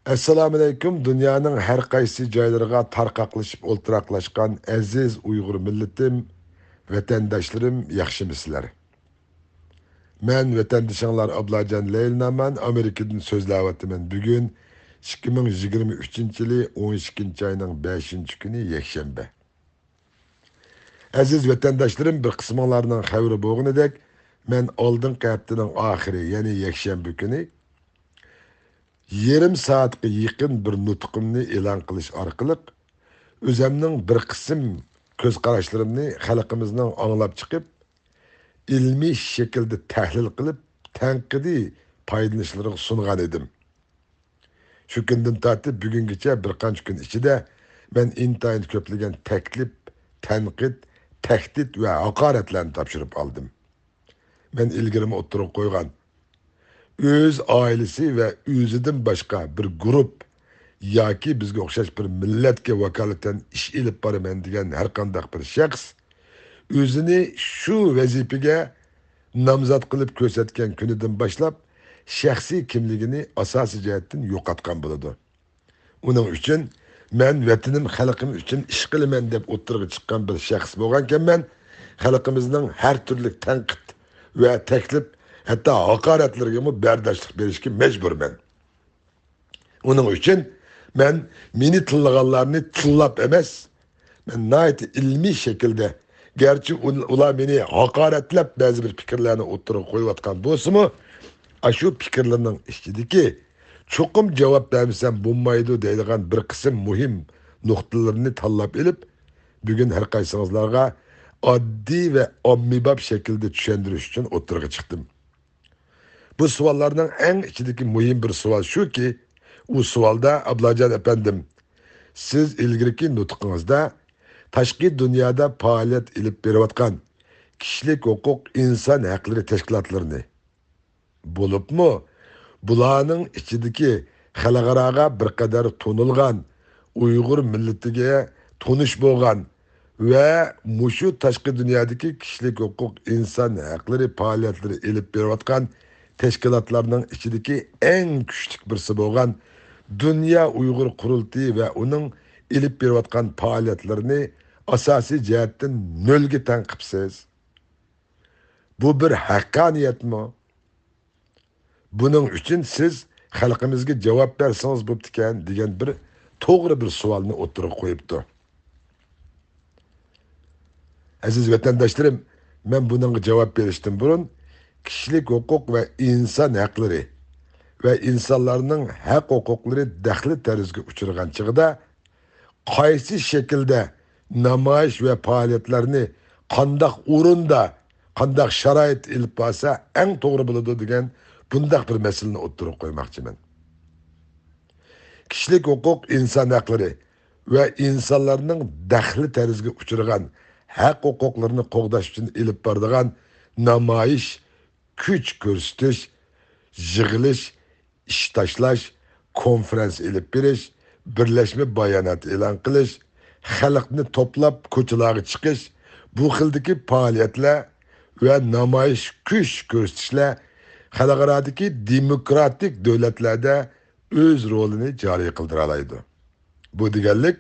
Assalomu alaykum. Dunyoning har qaysi joylariga tarqaqlashib o'ltiraqlashgan aziz Uyg'ur millatim, vatandoshlarim, yaxshimisizlar? Men vatandishinglar Ablajon Leylnaman, Amerikadan so'zlayapman. Bugun 2023-yili 12-oyning 5-kuni yakshanba. Aziz vatandoshlarim, bir qisminglarning xabari bo'lganidek, men oldingi haftaning oxiri, ya'ni yakshanba kuni yarım saatga yaqin bir nutqimni e'lon qilish orqali o'zimning bir qism ko'z qarashlarimni xalqimizning anglab chiqib, ilmiy shaklda tahlil qilib, tanqidiy foydalanishlarga sungan edim. Shu kundan tortib bugungacha bir qancha kun ichida men intayin ko'plagan taklif, tanqid, tahdid va haqoratlarni topshirib oldim. Men ilgirimi o'ttirib qo'ygan öz ailesi ve özüden başka bir grup yoki bizga o'xshash bir millatga vakolatan ish ilib boraman degan har qanday bir shaxs o'zini shu vazifaga nomzod qilib ko'rsatgan kunidan boshlab shaxsiy kimligini asosiy jihatdan yo'qotgan bo'ladi. Uning uchun men vatanim xalqim uchun ish qilaman deb o'tirg'i chiqqan bir shaxs bo'lganman, xalqimizning har turli tanqid va taklif, hatta hakaretlerine berdaşlık berişki mecburmen. Onun için ben meni tıllıganlarını tıllap emez, ben nayet ilmi şekilde, gerçi ular beni hakaretlep bazı bir fikirlerini oturup koyuvatkan bolsa mu, şu fikirlerinin içindeki çokum cevap vermişsem bulmaydı deyilgen bir kısım mühim noktalarını tallap elip, bugün her kaysınızlarga addi ve ammibab şekilde düşündürüş için oturuğa çıktım. Bu suallardan en içindeki mühim bir sual şu ki, o sualda Ablajon efendim, siz ilgirki nutqingizda tashqi dünyada faaliyet ilip beriyotgan kişilik hukuk insan hakları teşkilatlarını bulup mu, bularning içindeki xalqaraga bir kadar tonulgan Uyghur milletiga tonish bo'lgan ve muşu tashqi dünyadaki kişilik hukuk insan hakları faaliyetleri ilip beriyotgan teşkilatlarının içindeki en küçük birisi bo'lgan Dünya Uyghur Qurultayı ve onun ilip beriyotgan faaliyetlerini asosiy jihatdan nolga tanqibsiz. Bu bir haqqoniyat mi? Bunun için siz xalqimizga javob bersangiz bo'pti ekan degan bir to'g'ri bir savolni o'tirib qo'yibdi. Aziz vatandoshlarim, men bunga javob berishdan burun kişilik hukuk ve insan hakları ve insanların hak hukukları daxli tarzga uçurgan çığda qaysi şekilde namoyish ve faaliyetlerini qandaq o'rinda, qandaq sharoit ilib borsa eng to'g'ri bo'ladi degan bundaq bir masalani o'tirib qo'ymoqchiman. Kişilik hukuk insan hakları ve insanların daxli tarzga uçurgan hak hukuklarını qo'g'dash uchun ilib boradigan namoyish, kuch ko'rsatish, yig'ilish, ish tashlash, konferans ilib berish, birlashma bayonot e'lon qilish, xalqni to'plab ko'chalarga chiqish, bu xildagi faoliyatlar va namoyish kuch ko'rsatishlar xalqarodagi demokratik davlatlarda o'z rolini joriy qildira oladi. Bu deganlik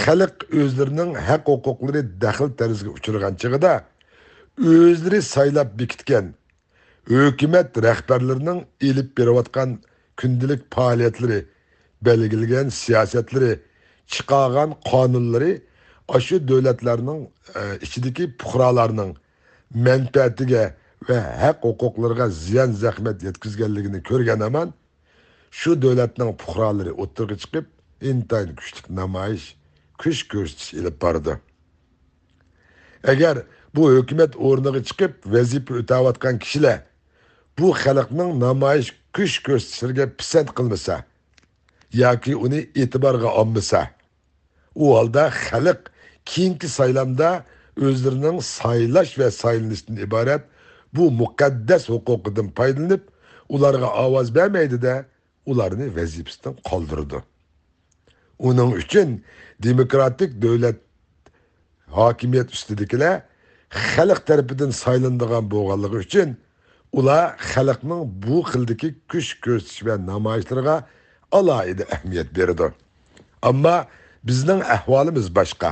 xalq o'zlarining haq huquqlari daxl tarzga uchirgan chig'ida o'zlari saylab bekitgan hükümet rehberlerinin ilip beriyotgan kundalik faaliyetleri, belgilenen siyasetleri, çıkargan kanunları aşı devletlerinin içindeki puhralarının menfaatiga ve hak hukuklarına ziyan zahmet yetkizgenliğini körgen hemen şu devletinin puhraları oturga çıkıp intayin güçlük namoyish, kuch ko'rsatish ilib bordi. Eğer bu hükümet o'rniga chiqib vazifa o'tayotgan kishilar bu xalqning namoyish kuch ko'rsatishiga pisand qilmasa yoki uni e'tiborga olmasa, u holda xalq keyingi saylamda o'zlarining saylash va saylanishdan iborat bu muqaddas huquqidan foydalanib, ularga ovoz bermaydi-da, ularni vazifasidan qoldirdi. Uning uchun demokratik davlat hokimiyat ustidagilar xalq tarafidan saylanadigan bo'lganligi uchun ular xalqning bu xildagi kuch ko'rsatish va namoyishlarga alohida ahamiyat berdi. Ammo bizning ahvolimiz boshqa.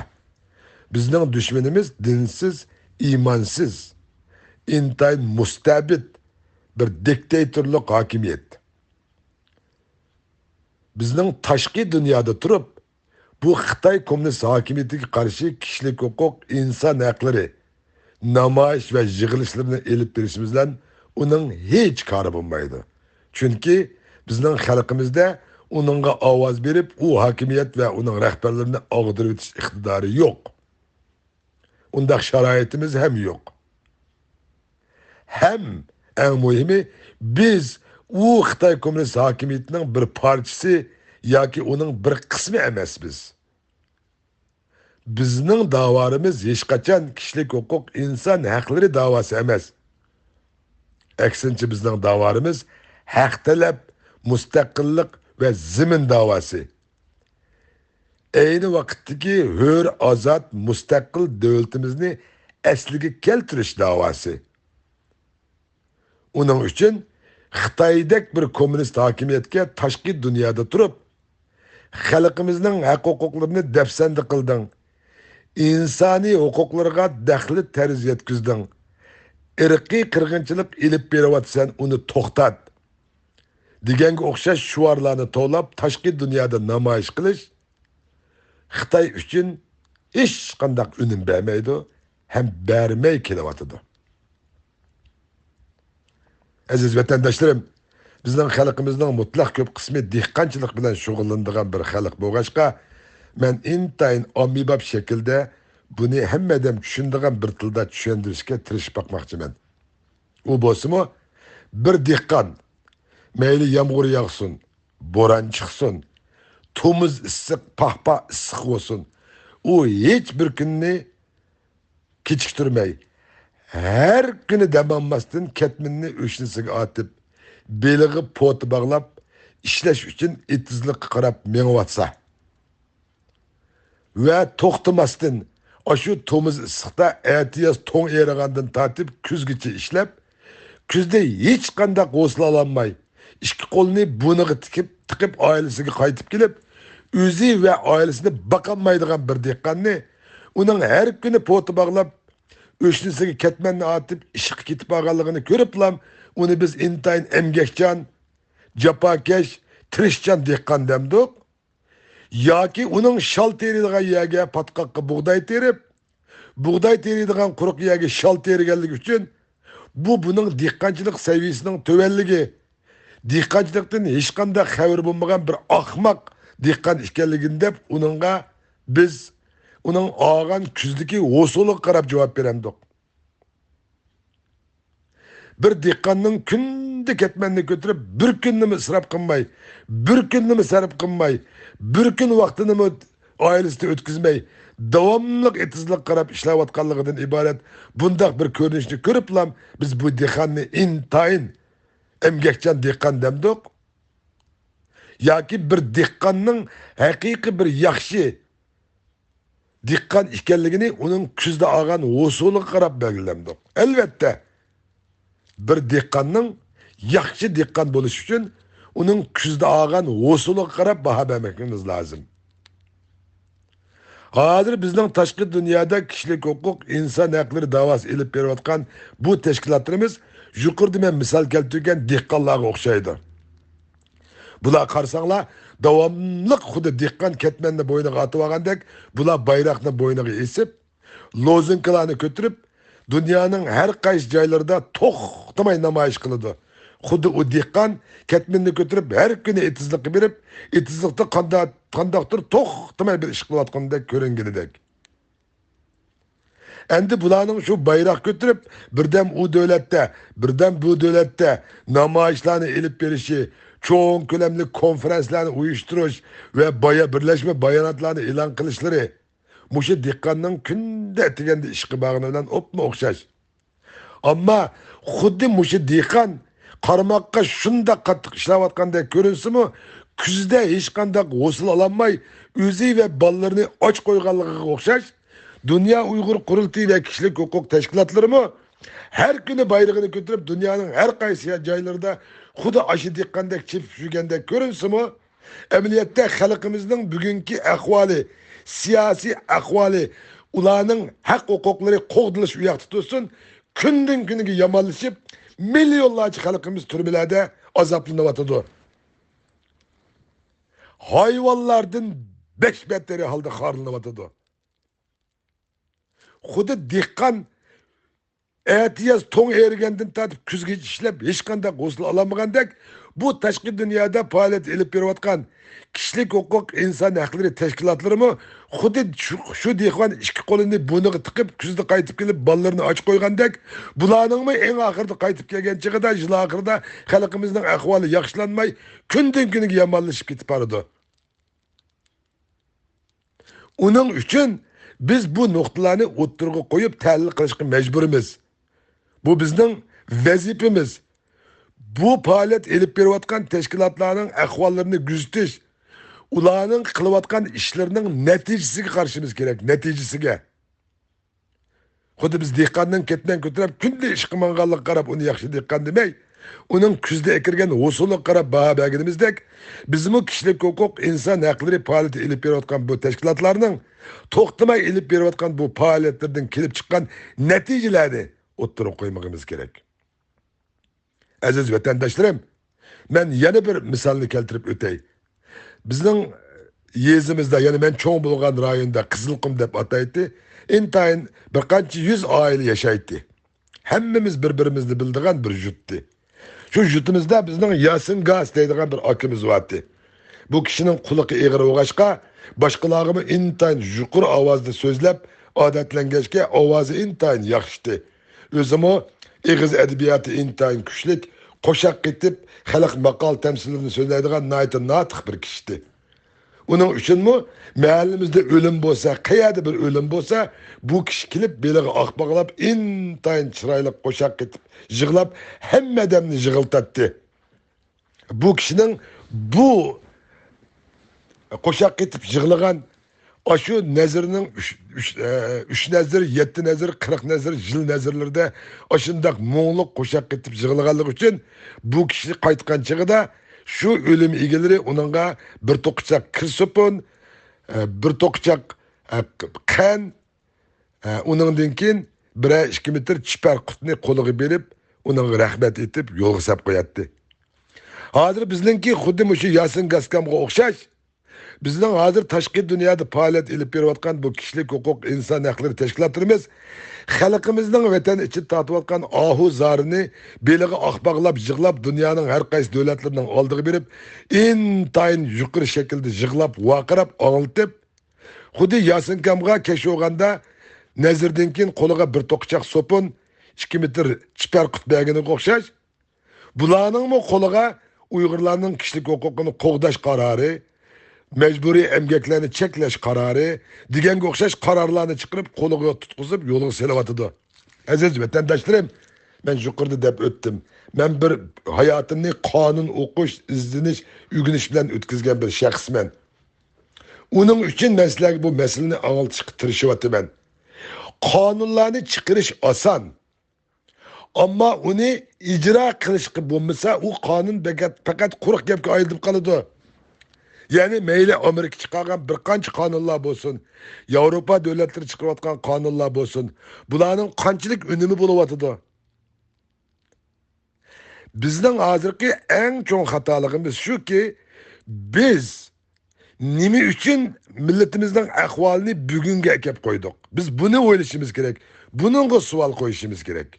Bizning dushmanimiz dinsiz, imonsiz, intayin mustabid bir diktatorlik hokimiyat. Bizning tashqi dunyoda turib, bu Xitoy kommunist hokimiyatiga qarshi kishilik huquq, inson haqlari, namoyish va yig'ilishlarni elib berishimiz bilan uning hech kori bo'lmaydi. Chunki bizning xalqimizda uningga ovoz berib, u hokimiyat va uning rahbarlarini og'dirib o'tish iqtidori yo'q. Undaq sharoitimiz ham yo'q. Hem en muhimi biz u Xitoy kommunist hokimiyatining bir parçası yoki uning bir qismi emasmiz. Bizning davarimiz hech qachon kishilik huquq, inson haqlari davosi emas. Aksincha bizning davarimiz haq talab, mustaqillik ve zimin davosi. Ayni vaqtdagi hür, azod, mustaqil davlatimizni asliga keltirish davosi. Uning uchun Xitoydek bir kommunist hokimiyatga tashqi dunyoda turib, xalqimizning haq-huquqlarini dafsanda qilding. İnsani huquqlarga daxli tarz yetkizding. Irqiy qirg'inchilik ilib beryapsan, uni to'xtat. Deganga o'xshash shuarlarni to'lab tashqi dunyoda namoyish qilish Xitoy uchun hech qanday unum bermaydi, ham bermay kelyapti. Aziz vatandaşlarım, bizning xalqimizning mutlaq ko'p qismi dehqonchilik bilan shug'ullanadigan bir xalq bo'lg'achqa, men intayin ommabop shaklda buni hammadan tushunadigan bir tilda tushuntirishga tirishib bakmoqchiman. U bo'lsa-mu, bir dehqon mayli yomg'ir yog'sin, bo'ron chiqsin, tomuz issiq, pahpa issiq bo'lsin, u hech bir kunni kechiktirmay, her günü demanmasdan ketminni o'shnisiga atib, belig'i poti bağlab, ishlash uchun etizlik qarab mengyotsa ve to'xtamasdan shu tomuz issiqda atiyaz to'ng erigandan tartib kuzgacha ishlab, kuzda hech qanday g'osla ololmay, ikki qo'lini buniga tiqib oilasiga qaytib kelib, o'zi va oilasini boqolmaydigan bir dehqonni uning har kuni poti bağlab o'shnisiga ketmanni atib ishq ketib olganligini ko'riblam, uni biz intayin emgakchan, jafokash, tirishchan dehqon demdik. Yoki uning shol teradigan yerga patqoqqa bug'doy teradigan quruq yerga shol terganligi uchun buning dehqonchilik saviyasining tuvanligi, dehqonchilikdan hech qanday xabar bo'lmagan bir ahmoq dehqon ekanligini deb uningga biz uning olgan kuzdagi o'suliga qarab javob beramdik. Bir dehqonning kunda ketmanni ko'tarib, bir kunni isrof qilmay, bir kunni sarf qilmay, bir kun vaqtini oilasida o'tkazmay, davomli etizlik qarab ishlayotganligidan iborat bundaq bir ko'rinishni ko'riblam, biz bu dehqonni intayin emgakchan dehqon demdik. Yoki bir dehqonning haqiqiy bir yaxshi dehqon ekanligini uning kuzda olgan o'suliga qarab belgilamdik. Albatta bir dehqonning yaxshi dehqon bo'lishi uchun uning kuzda olgan o'suliga qarab baho bermemiz lozim. Hozir bizning tashqi dunyoda kishilik huquq, inson haqlari davosi elib berayotgan bu tashkilotlarimiz yuqorida men misol keltirgan dehqonlarga o'xshaydi. Bular qarsanglar davomli xuddi dehqon ketmanni bo'yniga atib olgandek, bular bayroqni bo'yniga esib, lozinkalarni ko'tarib, dunyoning har qaysi joylarida to'xtamay namoyish qiladi. Xuddi u dehqon ketmanni ko'tarib, har kuni etizlik berib, etizlikda qandaqdir to'xtamay bir ish qilayotgandek ko'ringanidek. Endi bularning shu bayroq ko'tarib, birdan u davlatda, birdan bu davlatda namoyishlarni elib berishi, çoğun ko'lamli konferanslarni uyushtirish ve birleşme bayonotlarni e'lon qilishlari mushu dehqonning kunda deganda ish qilmagani bilan o'pma o'xshash. Ammo xuddi mushu dehqon qarmoqqa shunda qattiq ishlayotgandek ko'rinsimi, kuzda hech qanday g'usul ololmay, o'zi va bolalarini och qo'yganligiga o'xshash, Dünya Uyg'ur qurultiyi va kishilik huquq tashkilotlarimi her kuni bayrog'ini ko'tarib, dunyoning har qaysi joylarida xuddi aşı dehqondek chip shugandek ko'rinsimi, Ameliyatda xalqimizning bugungi ahvoli, siyosiy ahvoli, ularning haq huquqlari qo'g'dilish u yoqda tursin, kundan kuniga yomonlashib, milyonlarcha xalqimiz turmalarda azoblanyotidi. Hayvonlardan 5 betteri halda xorlanyotidi. Xuddi dehqon Etiyaz toң ergenden tatip küzge işlep hiç kandak gusul alamagandek bu tashqi dunyoda faoliyat ilib berayotgan kishilik huquq inson haqlari tashkilotlari mı xuddi shu dehqon ikki qo'lini buniga tiqib kuzda qaytib kelib bolalarini och qo'ygandek bularning mı eng oxirida qaytib kelgan chig'ida yil oxirida xalqimizning ahvoli yaxshilanmay kundan kuniga yomonlashib ketib boradi. Uning uchun biz bu nuqtalarni o'ttirg'a qo'yib tahlil qilishga majburmiz. Bu bizning vazifamiz. Bu faoliyat elib berayotgan tashkilotlarning ahvollarini kuzatish, ularning qilayotgan ishlarining natijasiga qarashimiz kerak, natijasiga. Xuddi biz dehqondan ketdan ko'tarib kunda ish qilmaganlik qarab uni yaxshi dehqon demay, uning kuzda ekirgan ho'suliga qarab baho berganimizdek, bizmi kishilik huquq inson haqlari faoliyat elib berayotgan bu tashkilotlarning to'xtamay elib berayotgan bu faoliyatlardan kelib chiqqan natijalarni o'ttirib qo'ymagimiz kerak. Aziz vatandoshlarım, men yana bir misolni keltirib o'tay. Bizning yezimizda, ya'ni men cho'ng bo'lgan rayonda Qizilqum deb ataydi, intayin bir qancha 100 oila yashaydi. Hammamiz bir-birimizni bildigan bir jutdi. Shu jutimizda bizning Yasin Gaz deydigan bir akimiz vardı. Bu kishining quliqi eg'ir o'g'ashqa, boshqalarga intayin yuqur ovozda so'zlab, odatlangachga ovozi intayin yaxshidi. O'zimi eg'iz adabiyoti intayin kuchlik, qo'shaq ketib, xalq maqol tamsilini so'zlaydigan notiq bir kishidi. Uning uchunmi mahallimizda o'lim bo'lsa, qayerda bir o'lim bo'lsa, bu kishi kelib beliga oq bog'lab, intayin chiroyli qo'shaq ketib, yig'lab, hamma odamni yig'iltatdi. Bu kishining bu qo'shaq ketib yig'lagan Aşı nezirinin 3 nezir, 7 nezir, 40 nezir, yıl nezirlerde aşındak Moğoluk koşak getip yığılganlık için bu kişi qaytkan çığıda şu ölüm ilgileri onunla bir toqçak kir sopun, bir toqçak kan, onundan keyin 1-2 metr çiper qutni qo'liga berib, onun rahmet etip yol hesap qo'yatdi. Hozir bizninki xuddi mushu Yasin Gaskamga o'xshash bizning hozir tashqi dunyoda faoliyat ilib berayotgan bu kishilik huquq inson haqlari tashkilotlarimiz xalqimizning vatan ichida tortayotgan ahu zarini beliga oqbog'lab yig'lab dunyoning har qaysi davlatlarining oldiga berib intayin yuqori shaklda yig'lab vaqirab anglitib xuddi Yasin Kamga keshog'anda nazirdan keyin qo'liga bir to'qchaq sopun 2 metr chipar qutbaginiga o'xshash bularning qo'liga Uyg'urlarning kishilik huquqini qo'g'dash qarori mecburi emgeklerini çeklash kararı, digenge o'xshash kararlarını çıkarıp qo'liga tutqizib yo'liga selavatidi. Aziz vatandoshlarım, ben yuqorida deb o'tdim. Men bir hayotimni qonun o'qish, izlanish, o'rganish bilan o'tkazgan bir shaxsman. Uning uchun men sizlarga bu masalani anglitishga tirishyapman. Qonunlarni chiqarish oson. Ammo uni ijro qilishga bo'lmasa, u qonun faqat quruq gapga aylanib qoladi. Yani meyli Amerika çıkargan bir qancha qonunlar bo'lsin, Avrupa devletleri çıkartgan qonunlar bo'lsin, bularning qanchalik önemi bo'layotidi. Bizning hozirgi eng cho'ng xatoligimiz shuki, biz nima uchun millatimizning ahvolini bugunga kelib qo'ydik? Biz buni o'ylashimiz kerak. Buningga savol qo'yishimiz kerak.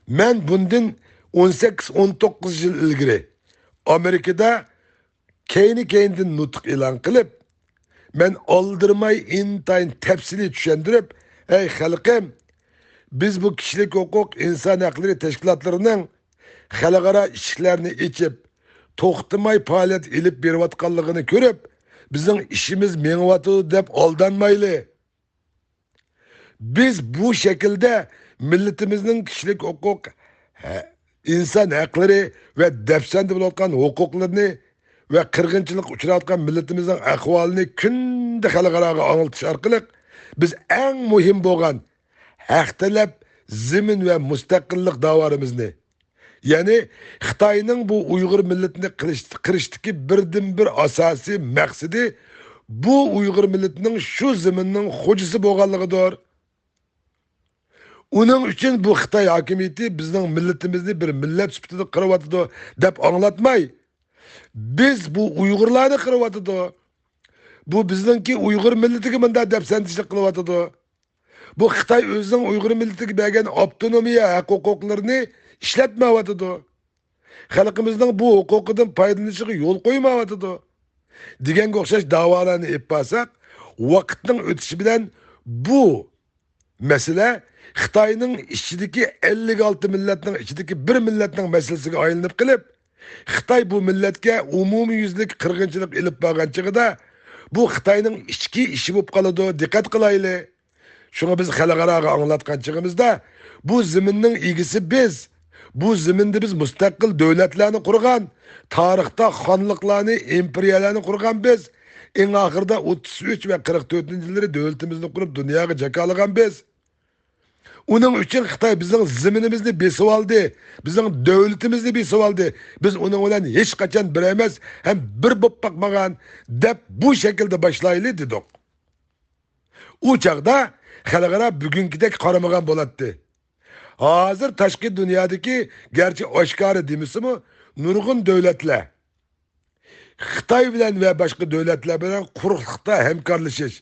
Men bundan 18-19 yil ilgari Amerika'da keynidin nutq e'lon qilib, men oldirmay intayin tafsili tushuntirib, ey xalqim, biz bu kishilik huquq inson haqlari tashkilotlarining xalqaro ishlarini ichib, to'xtamay faoliyat ilib berayotganligini ko'rib, bizning ishimiz mengyotdi deb aldanmayli. Biz bu şekilde milletimizin kishilik huquq inson haqlari ve dafsanda bo'layotgan huquqlarni ve qirg'inchilik uchrayotgan milletimizin ahvolini kunda xalqaroga anglitish orqali biz eng muhim bo'lgan haq talab, zimin ve mustaqillik davarimizni, Yani Xitayning bu Uyg'ur millatini qirishdagi birdan bir asosiy maqsadi bu Uyg'ur millatining shu zaminning xo'jasi bo'lganligidir. Uning uchun bu Xitoy hokimiyati bizning millatimizni bir millat sifatida qiryotidi deb anglatmay, biz bu Uyg'urlarni qiryotidi. Bu bizningki Uyg'ur millatiga bunda deb sentishlik qilyotidi. Bu Xitoy o'zining Uyg'ur millatiga bergan avtonomiya huquqlarini ishlatmayotidi. Xalqimizning bu huquqidan foydalanishiga yo'l qo'ymayotidi. Deganga o'xshash da'volarni olib borsak, vaqtning o'tishi bilan bu masala Xitoyning ichidagi 56 millatning ichidagi bir millatning masalasiga aylanib qilib, Xitoy bu millatga umumiy yuzlik qirg'inchilik ilib borgan chig'ida bu Xitoyning ichki ishi bo'lib qoladi. Diqqat qilaylik. Shunga biz xalqaroga anglatgan chig'imizda bu zaminning egisi biz. Bu zaminda biz mustaqil davlatlarni qurgan, tarixda xonliqlarni, imperiyalarni qurgan biz. Eng oxirida 33 va 44-yillarda davlatimizni qurib dunyoga jakalagan biz. Uning uchun Xitoy bizning zaminimizni besib oldi, bizning davlatimizni besib oldi. Biz uning bilan hech qachon bir emas, ham bir bo'lib boqmagan deb bu shaklda boshlaylik dedik. U chaqda xalqaro bugünkidek qaramagan bo'ladi. Hozir tashqi dunyodagi garchi oshkora demisimi, nurg'un davlatlar Xitoy bilan va boshqa davlatlar bilan quruqlikda hamkorlashish,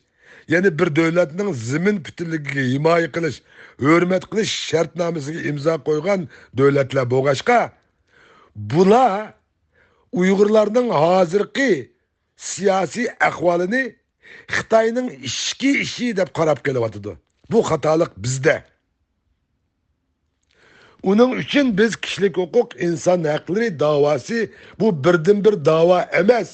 ya'ni bir davlatning zamin butunligiga himoya qilish, hurmat qilish shartnomasiga imzo qo'ygan davlatlar bo'lg'ashqa, bular Uyg'urlarning hozirgi siyosiy ahvolini Xitoyning ichki ishi deb qarab kelyotdi. Bu xatolik bizda. Uning uchun biz kishilik huquq, inson haqlari da'vosi bu birdan bir da'vo emas.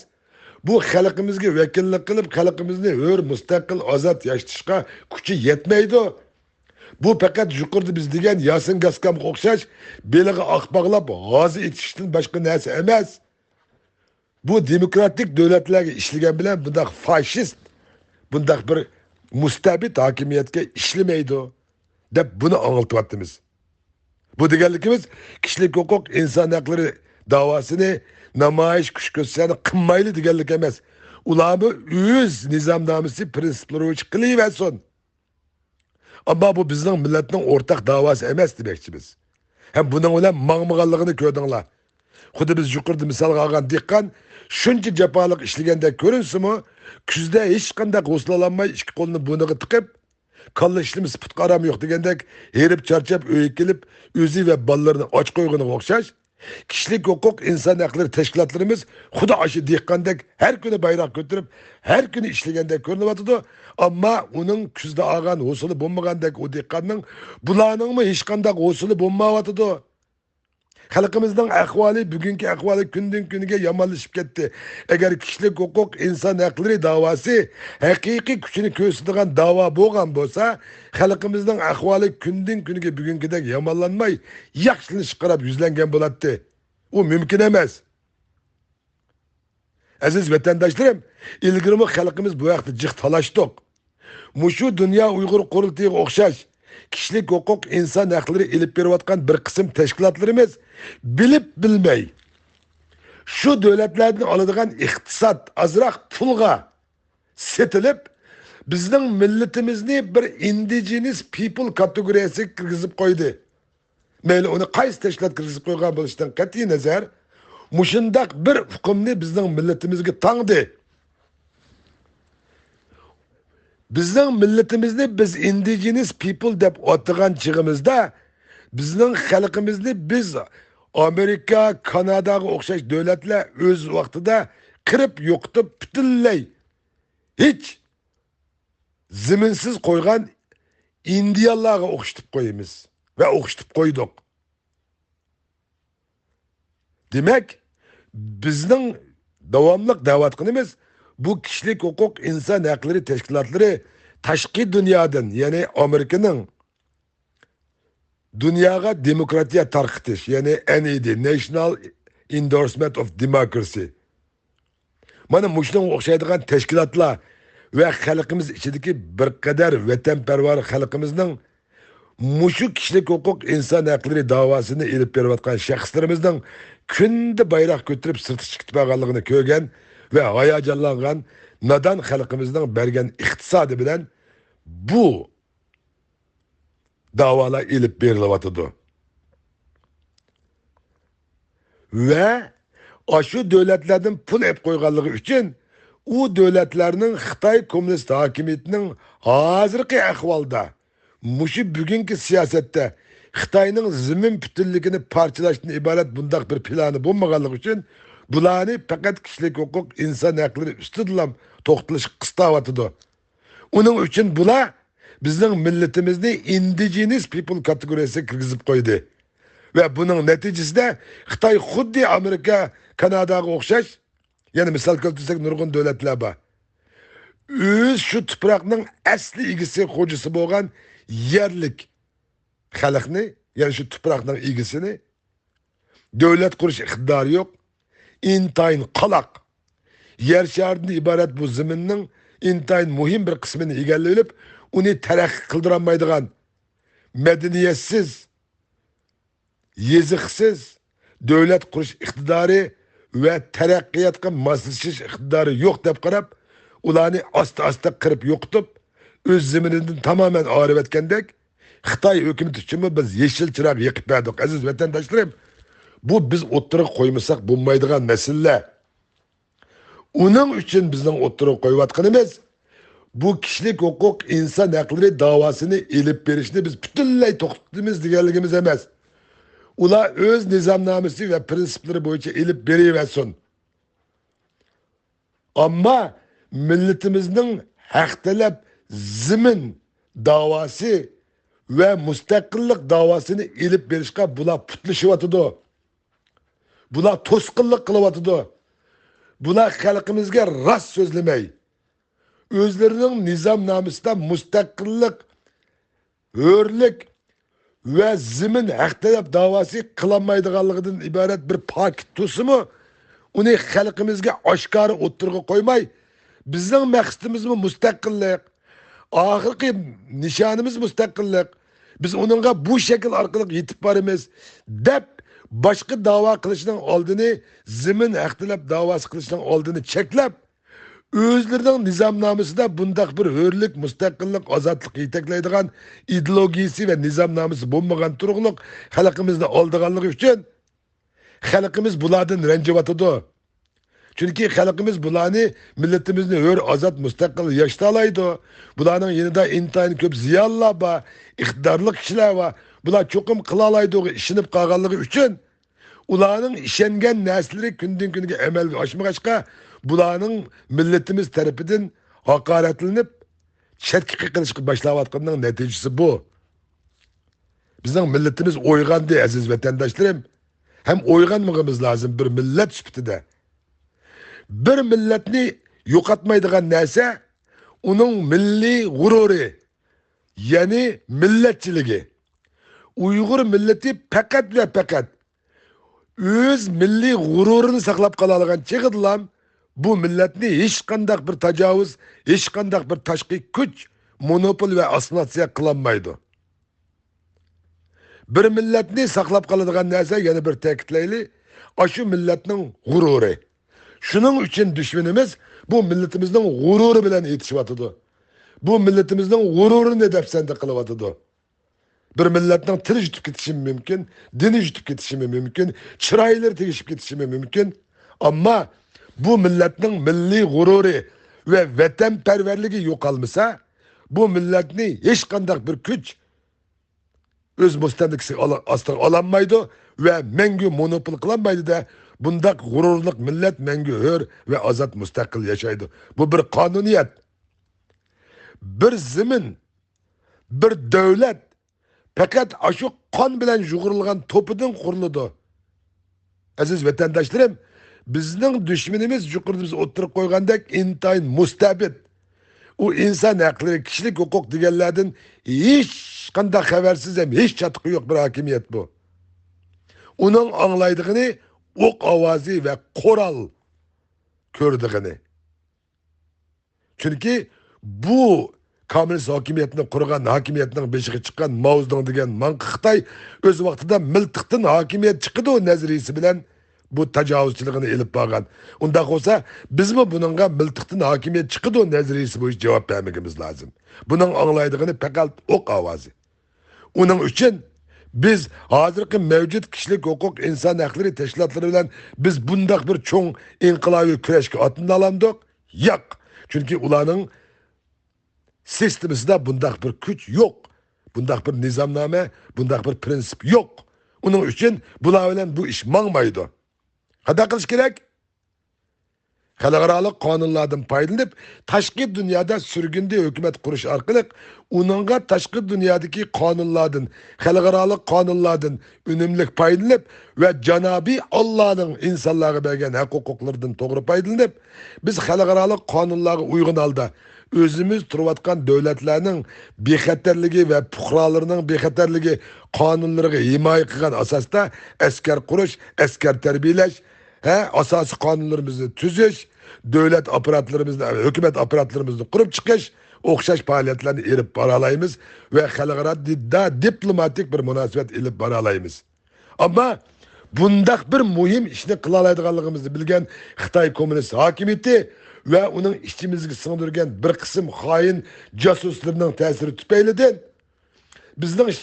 Bu xalqimizga vakillik qilib, xalqimizni hur, mustaqil, ozod yashashga kuchi yetmaydi. Bu faqat yuqorida biz degan Yasin Gaskamga o'xshash beliga oq bog'lab g'ozi etishdan boshqa narsa emas. Bu demokratik davlatlarga ishlagan bilan bundaq fashist, bundaq bir mustabid hokimiyatga ishlamaydi deb buni anglatyapmiz. Bu deganligimiz kishilik huquq, inson haqlari davosini namoyish kuch ko'rsatishni qilmayli deganlik emas. Ularni o'z nizomnomasi prinsiplari bo'yicha qilaversin. Ammo bu bizning millatning o'rtaq davosi emas demoqchimiz. Ham buning bilan mangmaganligini ko'rdinglar. Xuddi biz yuqorida misol olgan dehqon shuncha jafoliq ishlaganda ko'rinsimi, kuzda hech qanday g'uslanolmay ikki qo'lini bo'yniga tiqib, kalla ishlimiz putga aram yo'q degandek herib charchab uyga kelib, o'zi va bolalarini och qo'yguniga o'xshash, kishilik huquq, inson haqlari tashkilotlarimiz xudo aşı dehqondek har kuni bayroq ko'tarib, har kuni ishlaganda ko'rinyapti. Ammo uning kuzda olgan hosili bo'lmagandek u dehqonning bularningmi hech qanday hosili bo'lmayapti. Xalqimizning ahvoli bugungi ahvoli kundan kuniga yomonlashib ketdi. Agar kishilik huquq, inson haqlari da'vosi haqiqiy kuchini ko'rsatadigan da'vo bo'lgan bo'lsa, xalqimizning ahvoli kundan kuniga bugungidek yomonlanmay, yaxshilanish qarab yuzlangan bo'ladi. U mumkin emas. Aziz vatandoshlarim, ilgirmi xalqimiz bu vaqtda jiq talashdik. Mushu dunyo Uyg'ur qurultiyiga o'xshash kishilik huquq, inson haqlari ilib berayotgan bir qism tashkilotlarimiz bilib bilmay shu davlatlardan oladigan iqtisod azroq pulga setilib, bizning millatimizni bir indigenous people kategoriyasiga kirgizib qo'ydi. Mayli uni qaysi tashkilot kirgizib qo'ygan bo'lishidan qat'iy nazar, mushundaq bir hukmni bizning millatimizga tangdi. Bizning millatimizni biz indigenous people deb atagan chig'imizda bizning xalqimizni biz Amerika, Kanadaga o'xshash davlatlar o'z vaqtida kirib yo'qitib butunlay hech zaminsiz qo'ygan indiyalarga o'xshatib qo'yamiz va o'xshatib qo'ydik. Demak, bizning davomli da'vat qilamiz, bu kishilik huquq, inson haqlari tashkilotlari tashqi dunyodan, ya'ni Amerikaning dunyoga demokratiya tarqitish, ya'ni NED, National Endorsement of Democracy. Mana mushunga o'xshaydigan tashkilotlar va xalqimiz ichidagi bir qadar vatanparvar xalqimizning Muşu kişilik hukuk insan hakları davasını elip beriyotgan şahslarımızdan künde bayrak götürüp sırtı çıkıp bağlılığını kögen ve hayacanlangan nadan halkımızdan bergen iktisadi bilen bu davala elip berilatıdı. Ve aşı devletlerden pul ep koyganlığı için o devletlerinin Xitay Komünist hakimiyetinin hazırki ahvalda muşu bugünkü siyasette Xitayning zimin bütünlüğünü parçalaştan ibaret bundak bir planı bulmaganlığı için bularni fakat kişilik hukuk insan hakları üstüdülam toxtalish qıstavatıdı. Onun için bular bizning milletimizni indigenous people kategoriyasiga kirgizib qo'ydi. Ve bunun neticesinde Xitay xuddi Amerika, Kanada'ya okşaş, yani misal keltirsek nurgun devletler var. Öz şu tupraqning asli egisi xo'jasi bo'lgan yerlik xalqni, yani şu tupraqning egisini devlet qurish iqtidori yo'q, intayin qalaq. Yer sharidan iborat bu zaminning intayin muhim bir qismini egallab, uni taraqqiy qildirolmaydigan medeniyetsiz, yeziksiz devlet kuruş iktidarı ve terakkiyatga moslashish iqtidori yo'q deb qarab, ularni asta qirib yo'qitib, o'z zaminidan tamamen arib etgandek, Xitoy hukumati uchun biz yeşil chiroq yiqib berdik. Aziz vatandaşlarım, bu biz o'ttiriq qo'ymasak bo'lmaydigan masala. Uning uchun bizning o'ttiriq qo'yayotganimiz bu kişilik hukuk insan hakları davasını elib berishni biz butunlay to'xtatamiz deganligimiz emas. Ular öz nizamnamesi ve prensipleri boyunca elip beriversin. Ama milletimizin hak talep zimin davası ve müstakillik davasını elip berişke bular putlaşıvatıdı. Bular toskınlık kılıvatıdı. Bular halkımızga rast sözlemey. Özlerinin nizamnamesinde müstakillik, hürlük ve zimin hak talep davası kılanmaydıganlığından ibaret bir paket tusumu onu halkımızga aşkarı oturga koymay, bizning maqsadimiz müstakillik, ahirki nişanımız müstakillik, biz onunla bu şekil arkalık yetip varımız dep başka dava kılışının aldığını, zimin hak talep davası kılışının aldığını çeklep, özlerinin nizamnaması da bundak bir hürlük, müstakillik, azatlık yetekleydiğen ideologisi ve nizamnaması bulmagan turğuluk halkımızda aldığanlığı için halkımız bulardan rencivatıdı. Çünkü halkımız bularını milletimizin hür, azat, müstakil yaşta alaydı. Bularının yanında intayin köp ziyallar var, iktidarlık kişiler var. Bular çokum kılalaydı işinip kalganlığı için ularının işengen nesleri günden güne emel aşmakaçka bularının milletimiz tarafından hakaretlenip çetkik kılışkı başlavatkanının neticesi bu. Bizden milletimiz oygan diye aziz vatandaşlarım. Hem oyganmamız lazım bir millet süpütüde. Bir milletni yo'qotmaydigan narsa uning milliy g'ururi, ya'ni millatchiligi. Uyg'ur millati faqat va faqat o'z milliy g'ururini saqlab qola olgan chig'idlam bu millatni hech qanday bir tajovuz, hech qanday bir tashqi kuch monopol va assimilyatsiya qilolmaydi. Bir millatni saqlab qoladigan narsa yana bir ta'kidlayli, shu millatning g'ururi. Şunun için düşmanımız bu milletimizden gururu bilen yetişivatıdı. Bu milletimizden gururu ne depsende kılıvatıdı. Bir milletten tili jutub ketişimi mümkün, dini jutub ketişimi mümkün, çırayları tegişip ketişimi mümkün. Ama bu milletin milli gururu ve vatanperverliği yok almasa, bu milletni hiç kandak bir güç öz müstendiksi alanmaydı ve mengü monopol kılanmaydı da bundak gururluk millet mengü hür ve azat müstakil yaşaydı. Bu bir kanuniyet. Bir zimin, bir devlet fakat aşı kan bilen jugurulgan topudun kuruludu. Aziz vatandaşlarım, bizning düşmanimiz yuqorida biz o'tirib qo'ygandek intayin mustabid. O insan hakları, kişilik hukuk deganlardan hiç qanday xabarsiz ham hech chatiqi yo'q bir hakimiyet bu. Onun anglaydigini o'q ovozi ve qo'ral ko'rdigini. Çünkü bu kommunist hokimiyatini qurgan, hokimiyatning beshiga chiqqan Mao Zedong degan manqi Xitoy o'z vaqtida miltiqdan hokimiyat chiqdi nazariyasi bilan bu tajovuzchiligini ilib borgan. Unda bo'lsa, bizmi buningga miltiqdan hokimiyat chiqdi nazariyasi bo'yicha javob bermagimiz lozim. Buning anglaydigini faqat o'q ovozi. Uning uchun biz hozirgi mavjud kishilik huquq inson haqlari tashkilotlari bilan biz bundaq bir cho'ng inqilobiy kurashga otila olamiz? Yo'q. Chunki ularning sistemasida bundaq bir kuch yo'q. Bundaq bir nizomnoma, bundaq bir prinsip yo'q. Uning uchun bular bilan bu ish mangmaydi. Qanday qilish kerak? Xalqaro qonunlardan foydalanib, tashqi dunyoda surgunda hukumat qurish orqali uningga tashqi dunyodagi qonunlardan, xalqaro qonunlardan unumli foydalanib va janobiy Allohning insonlarga bergan haq-huquqlaridan to'g'ri foydalanib, biz xalqaro qonunlarga uyg'un holda o'zimiz turayotgan davlatlarning bexatarligi va fuqarolarining bexatarligi qonunlariga himoya qilgan asosda askar qurish, askar tarbiyalash, asosiy qonunlarimizni tuzish, davlat apparatlarimizni, hukumat apparatlarimizni qurib chiqish, o'xshash faoliyatlarni elib bora olamiz va xalqaro diplomatik bir munosabat elib bora olamiz. Ammo bundaq bir muhim ishni qila oladiganligimizni bilgan Xitoy kommunist hokimiyati ve onun içimizge sığdırgan bir kısım hain casuslarının tesiri tüpeylidir. Bizden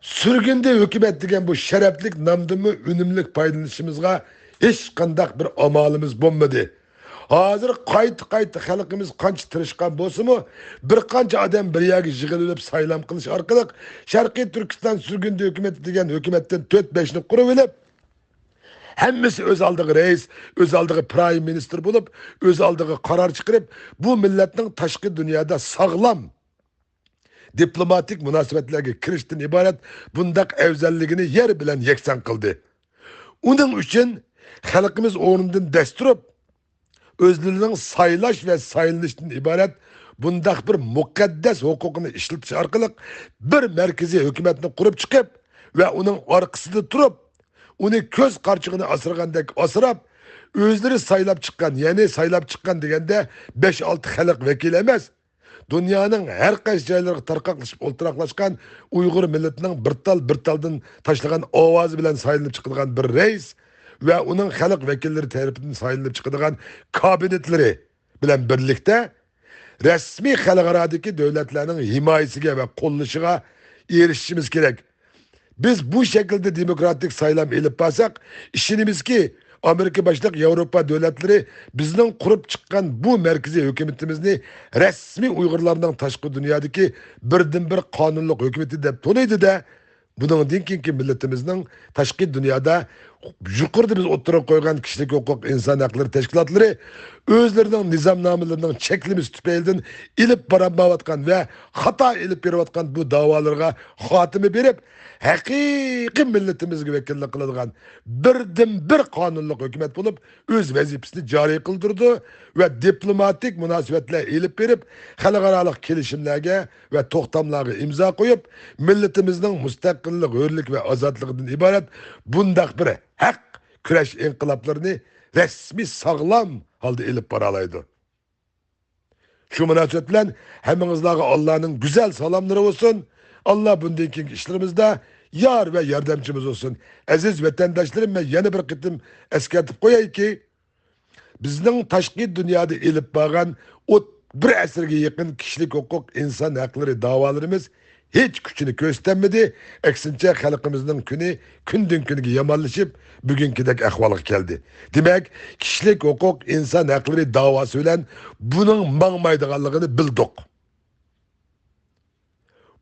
sürgünde hükümet degen bu şereflik namdımı ünümlük paydalanışımızga hiç kandak bir amalımız bulmadı. Hazır kayıt halkımız kanç tırışkan bolsa mu bir kança adam bir yagi jigilip saylam kılış arkalık Şarkı Türkistan sürgünde hükümeti degen hükümetten 4-5'ni kurup hemmisi öz aldığı reis, öz aldığı prime minister bulup, öz aldığı karar çıkarıp, bu milletin taşkı dünyada sağlam diplomatik münasebetlerine kirişten ibaret bundak evzelliğini yer bilen yeksan kıldı. Onun için halkımız onundan desturup, özlülüğün saylaş ve sayılıştan ibaret bundak bir mukaddes hukukunu işletiş arkalık bir merkezi hükümetini kurup çıkıp ve onun arkasında durup, onu köz karşılığını asırgandaki asırap, özleri saylap çıkan, yani saylap çıkan degende 5-6 halk vekil emez. Dünyanın her kaysi yerlerine tarqaqlaşıp, olturaklaşkan Uygur milletinin bir taldan taşlagan ovazı bilen sayılıp çıkılgan bir reis ve onun halk vekilleri tarafından sayılıp çıkılgan kabinetleri bilen birlikte resmi halkaradaki devletlerinin himayesine ve kollaşıga erişişimiz gerek. Biz bu şekilde demokratik saylam elip basak, işinimiz ki Amerika başlık Avrupa devletleri bizden kurup çıkan bu merkezi hükümetimizni resmi Uygurlardan taşkı dünyadaki birden bir kanunluk hükümeti de tonuydu da bunun dinkinki milletimizin taşkı dünyada yukarıda biz oturup koygan kişilik hukuk insan hakları teşkilatları özlerinin nizamnamelerinin çeklimiz tüpeyilden ilip baranmavatkan ve hata ilip berivatkan bu davalarga hatimi berip hakiki milletimizge vekillik kıladigan birden bir kanunluk hükümet bulup öz vazifesini cari kıldırdı ve diplomatik münasebetler ilip berip halkaralık kelişimlerge ve tohtamlarga imza koyup milletimizin müstakillik, hürlük ve azadlıktan ibaret bundak bir hak küreş inkılaplarını resmi sağlam halde elip baralaydı. Şu münasebetle hemimizlerine Allah'ın güzel salamları olsun. Allah bundan ki işlerimizde yar ve yardımcımız olsun. Aziz vatandaşlarım ve yeni bir kıtım eskertip koyayım ki bizden taşkı dünyada elip bağan o bir asırga yakın kişilik hukuk insan hakları davalarımız hiç gücünü göstermedi. Eksince halkımızın günden güne yamanlaşıp bugünkidek ahvalık geldi. Demek kişilik hukuk insan hakları davası ile bunun mağmaydıganlığını bildik.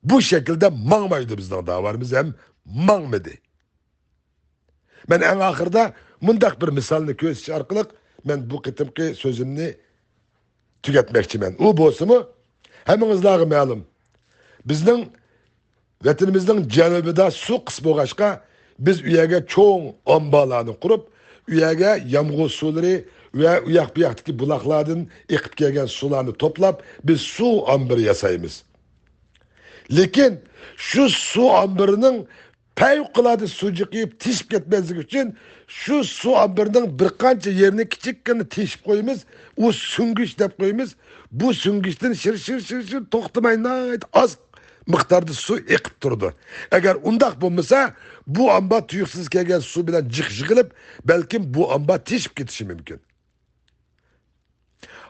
Bu şekilde mağmaydı bizden davarımız hem mağmadı. Ben en ahırda mundak bir misalını göz arkalık ben bu kıtımki sözümünü tüketmekçiyim. O bozumu heminizlere malum. Bizden vatanimizden janubida su kısmı olgaçka biz üyege çoğun ambalarını kurup üyege yağmur suları ve uyak buyaktaki bulaklardan ekip gelgen sularını toplap biz su ambırı yasayımız. Lekin şu su ambırının Fevkalade sucuk yiyip tişip ketmezlik için şu su ambarının bir kança yerini küçükken tişip koyumuz. O süngüç dep koyumuz. Bu süngüçten şır toxtamayın az miktarda su ekip durdu. Eğer undak bulmasa bu amba tuyuksuz kelgen su bilen jık belki bu amba tişip ketişi mümkün.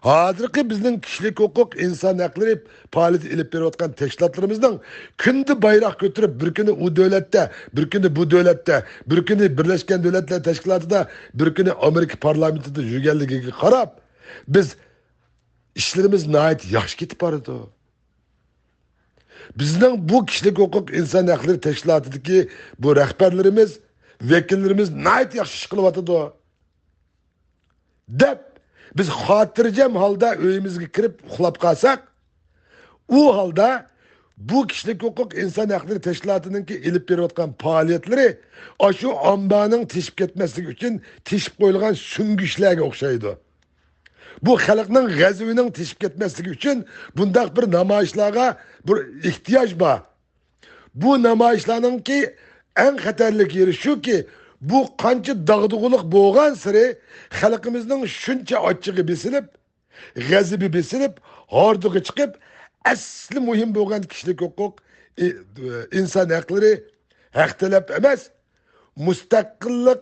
Hazırki bizning kişilik hukuk, insan hakları faaliyet ilip beriyotgan teşkilatlarımızdan kündü bayrak götürüp bir günü o devlette, bir günü bu devlette, bir günü Birleşken Devletler Teşkilatı'da, bir günü Amerika parlamentinde yürgenliğine karab biz işlerimiz nahit yaş gitip barıdı. Bizden bu kişilik hukuk, insan hakları teşkilatıdaki bu rehberlerimiz, vekillerimiz nahit yaş iş kılıvatıdı. Dep biz hatırcam halda öyümüzge kirip uxlap kalsak, o halda bu kişilik hukuk insan hakları teşkilatınınki ilip beriyotgan faaliyetleri aşı ambanın tişip ketmeslik için tişip koyulgan süngüşlerge okşaydı. Bu halkның gazivinin tişip ketmeslik için bundak bir namayışlarga bir ihtiyaç var. Bu namayışlarınki en xatarlik yeri şu ki bu qancha dağdıgılık boğan sıra halkımızın şuncha açığı besilip, gazibi besilip, hardığı çıkıp asli muhim boğan kişilik hukuk, insan hakları hak talep emas, müstakillik,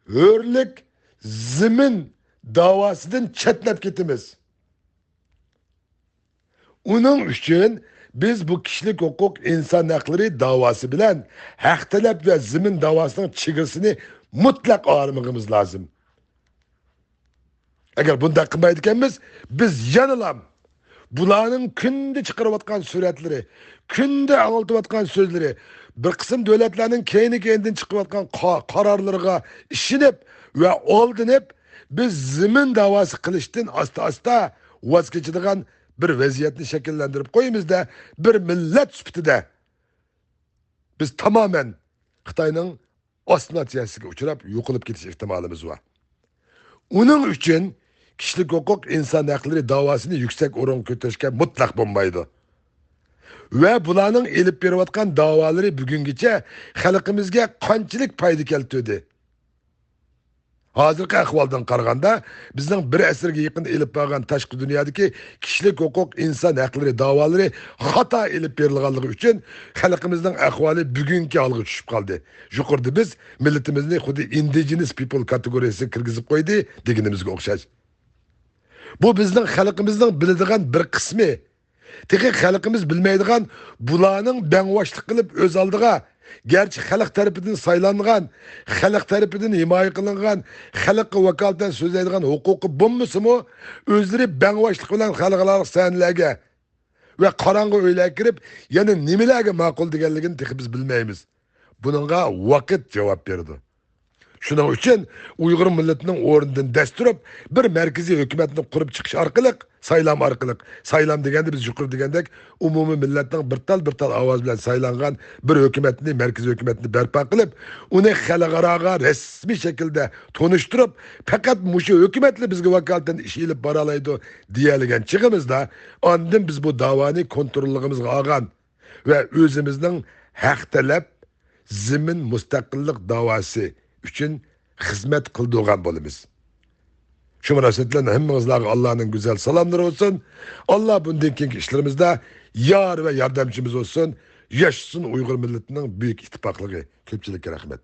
hürlik, zimin davasından çetlep gitimiz. Onun için biz bu kişilik hukuk insan hakları davası bilen hak talep ve zimin davasının çıgısını mutlak ağırmamız lazım. Eğer bunda kılmaydıkenmiz biz yanılam. Bulanın künde çıkarıvatkan suretleri, künde anıltıvatkan sözleri, bir kısım devletlerinin kendi çıkıvatkan kararlarına işinip ve oldunip biz zimin davası kılıştın asta vazgeçidigan bir vaziyetini şekillendirip koyumuz da bir millet süpütüde biz tamamen Xitayning osnatsiyasiga uçurap yo'qolib ketish ihtimalimiz var. Onun için kişilik hukuk insan hakları davasını yüksek oran kötürüşke mutlak bombaydı. Ve bulanın elip beriyotgan davaları bugüngiçe halkımızga qanchalik payda keltirdi. Hazırki ahvaldan qaraganda bizning bir asrga yaqin elip bargan tashqi dunyodagi kişilik hukuk insan hakları davaları xato elip berilganligi uchun xalqimizning ahvoli bugungi holga tushib qoldi. Yuqorida biz millatimizni xuddi indigenous people kategoriyasiga kirgizib qo'ydi deganimizga o'xshash. Bu bizning xalqimizning biladigan bir qismi. Teki xalqimiz bilmaydigan bularning bangvoshlik qilib o'z oldiga gerçi xalq tarafidan saylangan, xalq tarafidan himoya qilingan, xalqqa vakolatan so'zlaydigan huquqi bo'lmasa-mu, o'zlari bangvoshlik bilan xalqaro sanlarga ve qarang'i uylarga kirib, yana nimalarga ma'qul deganligini biz bilmaymiz. Buningga vaqt javob berdi. Şunun için Uyghur milletinin o'rnidan dasturib bir merkezi hükümetini kurup çıkış arkalık, saylam degende biz yuqori degandek umumiy milletning bir tal ovoz bilan saylangan bir hükümetini, merkezi hükümetini berpa qilib, uni xalqaroga resmi şekilde tonuşturup, fakat muşu hükümetle bizga vakolatan ish ilib bora oladi deyilgan chig'imizda, ondan biz bu davoni kontrolligimizga olgan ve o'zimizning haq talab, zimin mustaqillik davası üçün hizmet kıldığan bolimiz. Şu münasebetlerle hemmizlerine Allah'ın güzel salamları olsun. Allah bundan keyinki işlerimizde yar ve yardımcımız olsun. Yaşasın Uygur milletinin büyük ittifaklığı. Köpçülük rahmet.